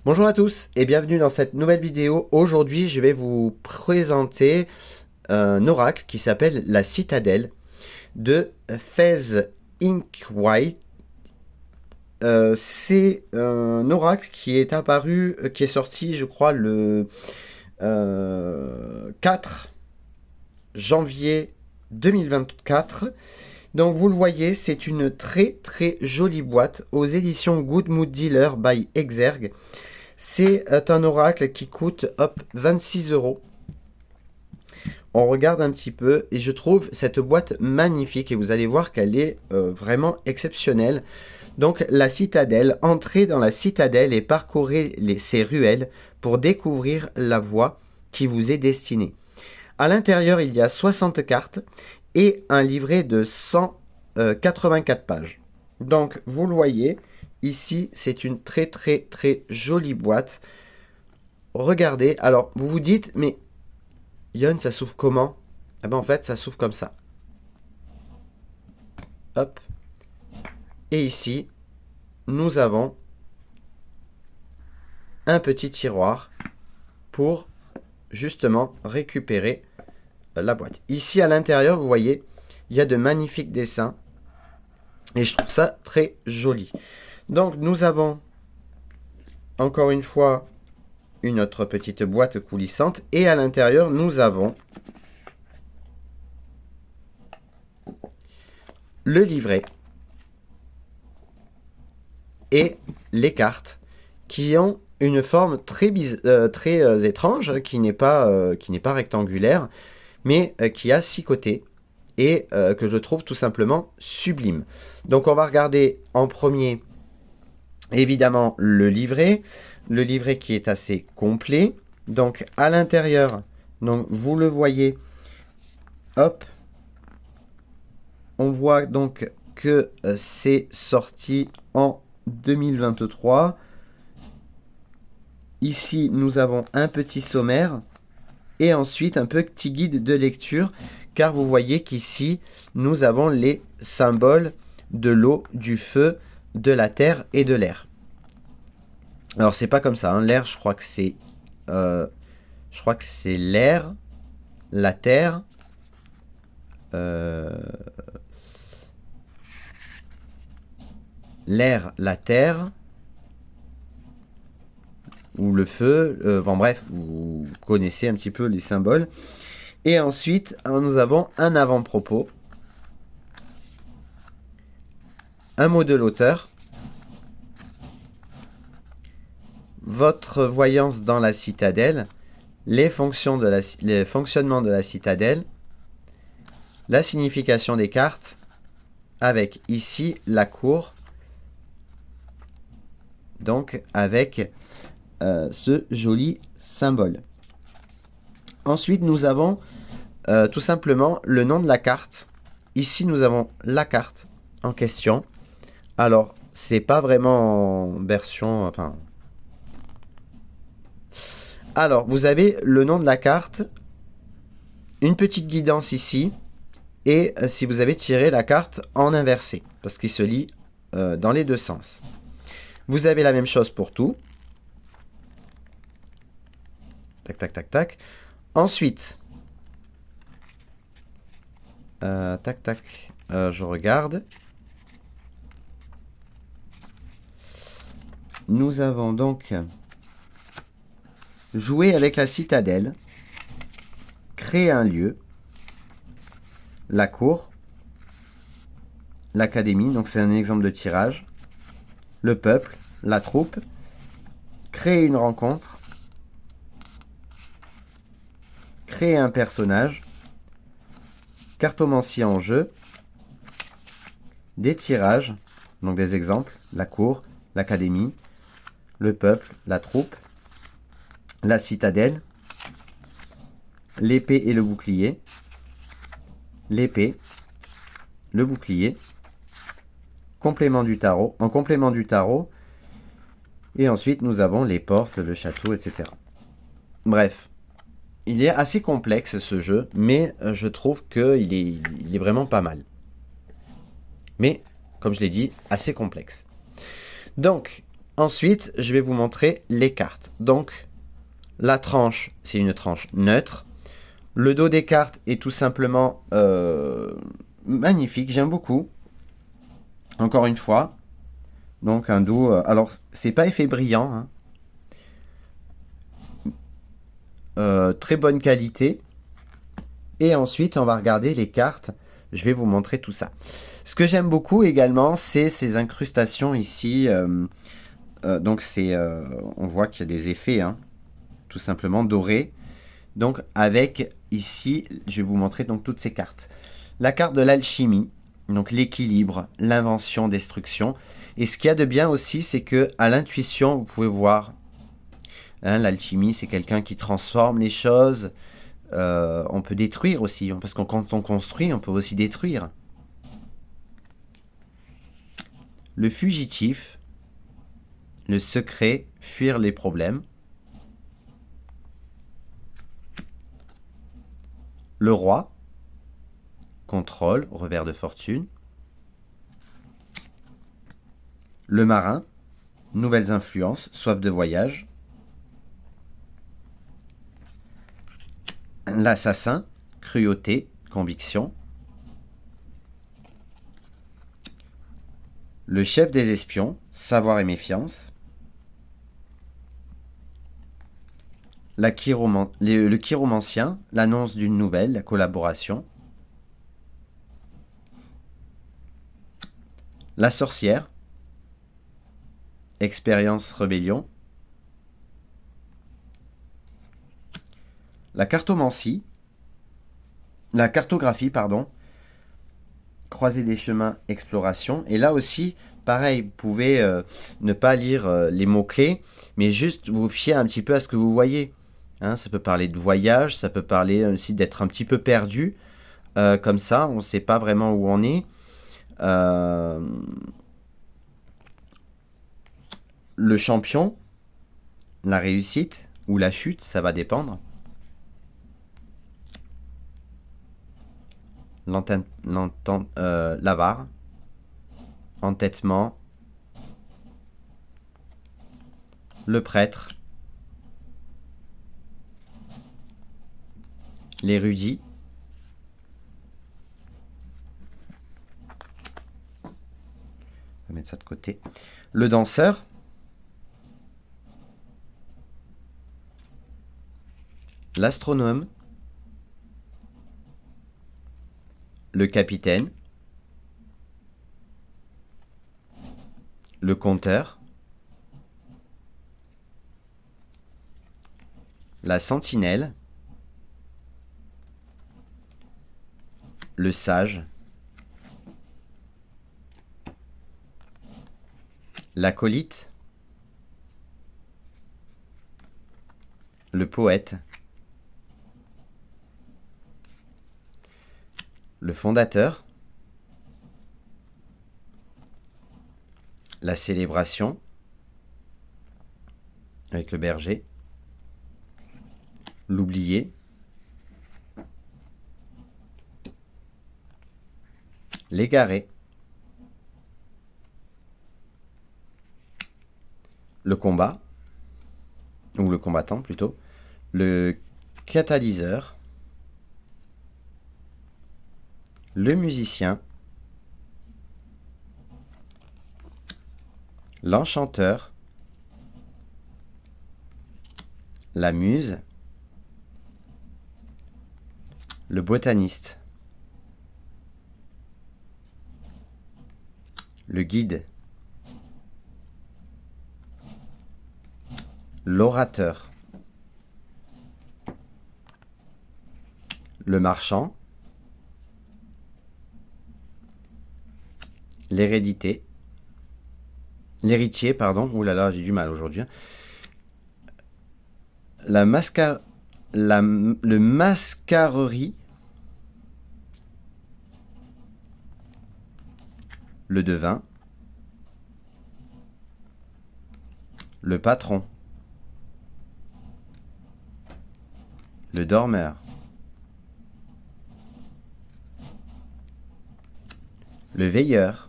Bonjour à tous et bienvenue dans cette nouvelle vidéo. Aujourd'hui, je vais vous présenter un oracle qui s'appelle la Citadelle de Fez Inkwright. C'est un oracle qui est apparu, qui est sorti, je crois, le 4 janvier 2024. Donc vous le voyez, c'est une très jolie boîte aux éditions Good Mood Dealer by Exergue. C'est un oracle qui coûte 26 €. On regarde un petit peu et je trouve cette boîte magnifique et vous allez voir qu'elle est vraiment exceptionnelle. Donc la citadelle, entrez dans la citadelle et parcourez ses ruelles pour découvrir la voie qui vous est destinée. À l'intérieur, il y a 60 cartes et un livret de 184 pages. Donc vous le voyez, ici c'est une très jolie boîte. Regardez, alors vous vous dites, mais Yon, ça s'ouvre comment? Eh ben en fait, ça s'ouvre comme ça. Hop. Et ici, nous avons un petit tiroir pour justement récupérer la boîte. Ici, à l'intérieur, vous voyez, il y a de magnifiques dessins. Et je trouve ça très joli. Donc, nous avons, encore une fois, une autre petite boîte coulissante. Et à l'intérieur, nous avons le livret et les cartes qui ont une forme très étrange, qui n'est pas rectangulaire, mais qui a 6 côtés et que je trouve tout simplement sublime. Donc on va regarder en premier évidemment le livret qui est assez complet. Donc à l'intérieur, donc vous le voyez, hop, on voit donc que c'est sorti en 2023. Ici, nous avons un petit sommaire et ensuite un petit guide de lecture, car vous voyez qu'ici, nous avons les symboles de l'eau, du feu, de la terre et de l'air. Alors, c'est pas comme ça, hein. L'air, je crois que c'est l'air, la terre, l'air, la terre, ou le feu, bon bref, vous connaissez un petit peu les symboles. Et ensuite, nous avons un avant-propos, un mot de l'auteur, votre voyance dans la citadelle, les fonctionnements de la citadelle, la signification des cartes, avec ici la cour, donc avec ce joli symbole. Ensuite, nous avons tout simplement le nom de la carte. Ici, nous avons la carte en question. Alors, c'est pas vraiment en version... Enfin... Alors, vous avez le nom de la carte, une petite guidance ici, et si vous avez tiré la carte en inversé, parce qu'il se lit dans les deux sens. Vous avez la même chose pour tout. Tac, tac, tac, tac. Ensuite, tac, tac, je regarde. Nous avons donc joué avec la citadelle, créer un lieu, la cour, l'académie, donc c'est un exemple de tirage, le peuple, la troupe, créer une rencontre, créer un personnage, cartomancie en jeu, des tirages, donc des exemples, la cour, l'académie, le peuple, la troupe, la citadelle, l'épée et le bouclier, l'épée, le bouclier, complément du tarot, en complément du tarot, et ensuite nous avons les portes, le château, etc. Bref, il est assez complexe ce jeu, mais je trouve qu'il est vraiment pas mal. Mais, comme je l'ai dit, assez complexe. Donc, Ensuite, je vais vous montrer les cartes. Donc, la tranche, c'est une tranche neutre. Le dos des cartes est tout simplement magnifique, j'aime beaucoup. Encore une fois, donc un dos. Alors, c'est pas effet brillant, hein. Très bonne qualité. Et ensuite, on va regarder les cartes. Je vais vous montrer tout ça. Ce que j'aime beaucoup également, c'est ces incrustations ici. Donc, on voit qu'il y a des effets, hein, tout simplement dorés. Donc, avec ici, je vais vous montrer donc toutes ces cartes. La carte de l'alchimie, donc l'équilibre, l'invention, destruction. Et ce qu'il y a de bien aussi, c'est que à l'intuition, vous pouvez voir, hein, l'alchimie, c'est quelqu'un qui transforme les choses. On peut détruire aussi, parce que quand on construit, on peut aussi détruire. Le fugitif, le secret, fuir les problèmes. Le roi, contrôle, revers de fortune. Le marin, nouvelles influences, soif de voyage. L'assassin, cruauté, conviction. Le chef des espions, savoir et méfiance. Le chiromancien, l'annonce d'une nouvelle, la collaboration. La sorcière, expérience, rébellion. La cartomancie, la cartographie, pardon, croisée des chemins, exploration. Et là aussi, pareil, vous pouvez ne pas lire les mots-clés, mais juste vous fier un petit peu à ce que vous voyez. Hein, ça peut parler de voyage, ça peut parler aussi d'être un petit peu perdu. Comme ça, on ne sait pas vraiment où on est. Le champion, la réussite ou la chute, ça va dépendre. L'avare, entêtement, le prêtre, l'érudit, on va mettre ça de côté, le danseur, l'astronome, le capitaine, le conteur, la sentinelle, le sage, l'acolyte, le poète, le fondateur, la célébration avec le berger, l'oublié, l'égaré, le combat, ou le combattant plutôt, le catalyseur, le musicien, l'enchanteur, la muse, le botaniste, le guide, l'orateur, le marchand, l'hérédité, l'héritier, pardon, ouh là là, j'ai du mal aujourd'hui, hein. Le mascarerie, le devin, le patron, le dormeur, le veilleur,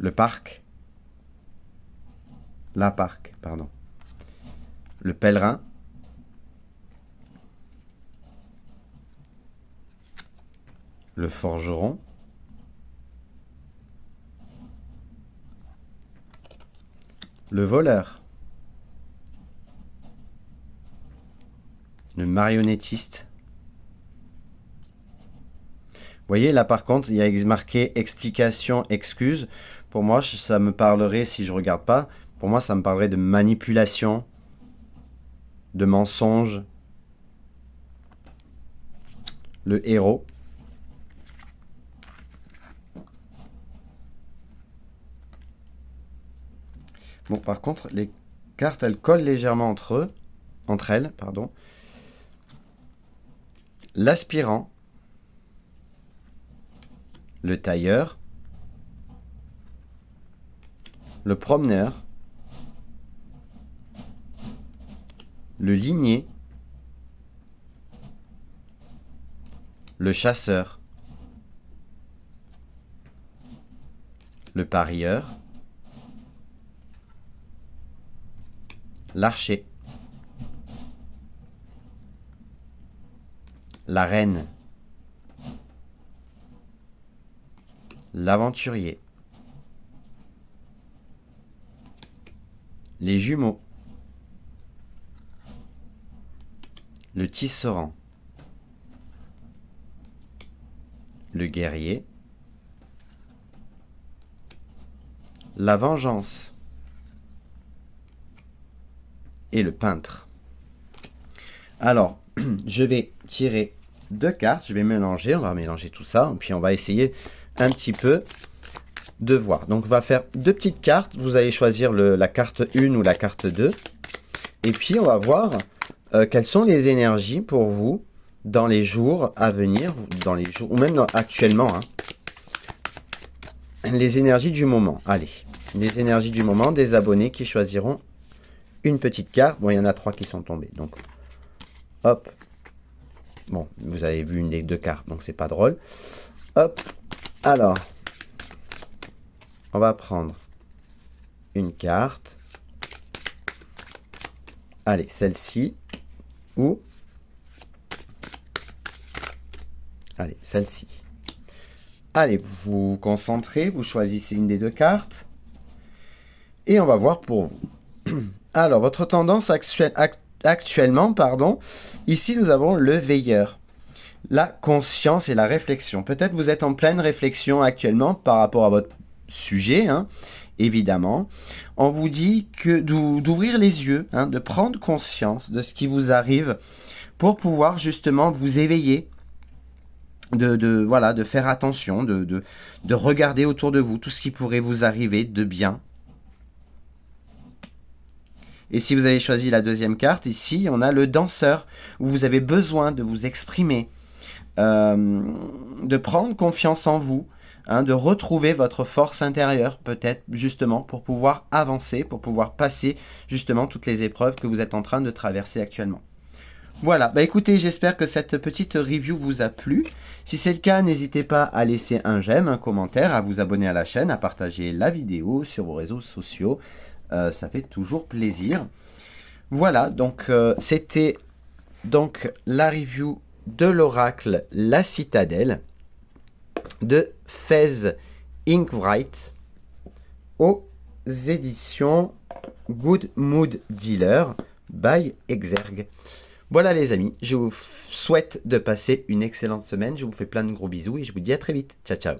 Le parc. La parc, pardon. Le pèlerin. Le forgeron. Le voleur. Le marionnettiste. Vous voyez, là par contre, il y a marqué explication, excuse. Pour moi, ça me parlerait, si je regarde pas, pour moi, ça me parlerait de manipulation, de mensonge. Le héros. Bon, par contre, les cartes, elles collent légèrement entre elles, pardon. L'aspirant. Le tailleur. Le promeneur. Le limier. Le chasseur. Le parieur. L'archer. La reine. L'aventurier. Les jumeaux. Le tisserand. Le guerrier. La vengeance. Et le peintre. Alors, je vais tirer 2 cartes, je vais mélanger, on va mélanger tout ça, et puis on va essayer un petit peu de voir. Donc on va faire 2 petites cartes, vous allez choisir la carte 1 ou la carte 2, et puis on va voir quelles sont les énergies pour vous dans les jours à venir, dans les jours, ou même actuellement, hein. Les énergies du moment, allez, les énergies du moment des abonnés qui choisiront une petite carte. Bon, il y en a 3 qui sont tombés, donc hop. Bon, vous avez vu une des 2 cartes, donc c'est pas drôle. Hop. Alors, on va prendre une carte. Allez, celle-ci. Ou allez, celle-ci. Allez, vous vous concentrez, vous choisissez une des 2 cartes. Et on va voir pour vous. Alors, votre tendance actuellement, pardon, ici nous avons le veilleur, la conscience et la réflexion. Peut-être vous êtes en pleine réflexion actuellement par rapport à votre sujet, hein, évidemment. On vous dit que d'ouvrir les yeux, hein, de prendre conscience de ce qui vous arrive pour pouvoir justement vous éveiller, de faire attention, de regarder autour de vous tout ce qui pourrait vous arriver de bien. Et si vous avez choisi la 2e carte, ici, on a le danseur, où vous avez besoin de vous exprimer, de prendre confiance en vous, hein, de retrouver votre force intérieure, peut-être, justement, pour pouvoir avancer, pour pouvoir passer, justement, toutes les épreuves que vous êtes en train de traverser actuellement. Voilà, bah écoutez, j'espère que cette petite review vous a plu. Si c'est le cas, n'hésitez pas à laisser un j'aime, un commentaire, à vous abonner à la chaîne, à partager la vidéo sur vos réseaux sociaux. Ça fait toujours plaisir. Voilà, donc c'était donc la review de l'oracle La Citadelle de Fez Inkwright aux éditions Good Mood Dealer by Exergue. Voilà les amis, je vous souhaite de passer une excellente semaine. Je vous fais plein de gros bisous et je vous dis à très vite. Ciao, ciao.